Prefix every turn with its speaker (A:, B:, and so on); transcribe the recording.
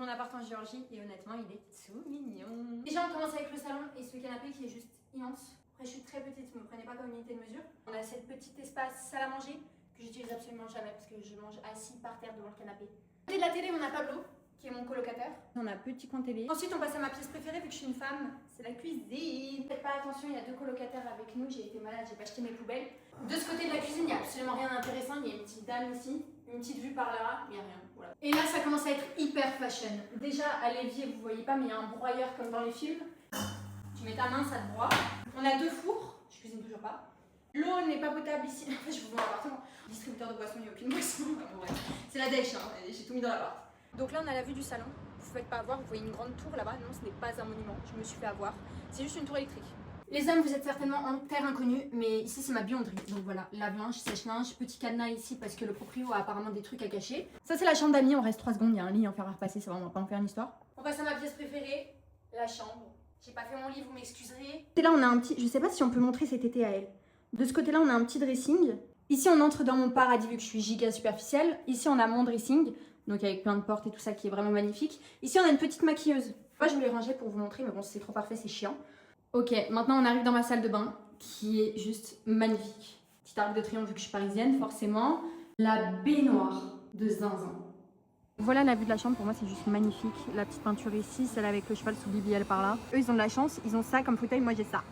A: mon appart en Géorgie et honnêtement il est tout mignon. Déjà on commence avec le salon et ce canapé qui est juste immense. Après je suis très petite, ne me prenez pas comme unité de mesure. On a cette petite espace salle à manger que j'utilise absolument jamais parce que je mange assis par terre devant le canapé. À côté de la télé on a Pablo qui est mon colocataire. On a petit coin télé. Ensuite on passe à ma pièce préférée vu que je suis une femme, c'est la cuisine. Faites pas attention, il y a 2 colocataires avec nous, j'ai été malade, j'ai pas acheté mes poubelles. De ce côté de la cuisine, il n'y a absolument rien d'intéressant, il y a une petite dame ici, une petite vue par là, il n'y a rien. Voilà. Et là ça commence à être hyper fashion. Déjà à l'évier vous voyez pas mais il y a un broyeur comme dans les films. Tu mets ta main, ça te broie. On a 2 fours, je cuisine toujours pas. L'eau n'est pas potable ici. En fait je vous vends l'appartement. Distributeur de boissons, il n'y a aucune boisson. C'est la dèche, hein. J'ai tout mis dans l'appart. Donc là on a la vue du salon, vous ne faites pas avoir, vous voyez une grande tour là-bas, non ce n'est pas un monument, je me suis fait avoir, c'est juste une tour électrique. Les hommes vous êtes certainement en terre inconnue, mais ici c'est ma buanderie, donc voilà, lave-linge, sèche-linge, petit cadenas ici parce que le proprio a apparemment des trucs à cacher. Ça c'est la chambre d'amis, on reste 3 secondes, il y a un lit en fer à repasser, ça va, on va pas en faire une histoire. On passe à ma pièce préférée, la chambre. J'ai pas fait mon lit, vous m'excuserez. Et là on a un petit, je sais pas si on peut montrer cet été à elle. De ce côté là on a un petit dressing. Ici on entre dans mon paradis vu que je suis giga superficielle. Ici on a mon dressing. Donc avec plein de portes et tout ça qui est vraiment magnifique. Ici on a une petite maquilleuse. Moi je voulais ranger pour vous montrer mais bon si c'est trop parfait c'est chiant. Ok, maintenant on arrive dans ma salle de bain qui est juste magnifique. Petit arc de triomphe vu que je suis parisienne forcément. La baignoire de zinzin. Voilà la vue de la chambre, pour moi c'est juste magnifique. La petite peinture ici, celle avec le cheval sous BBL par là. Eux ils ont de la chance, ils ont ça comme fauteuil, moi j'ai ça.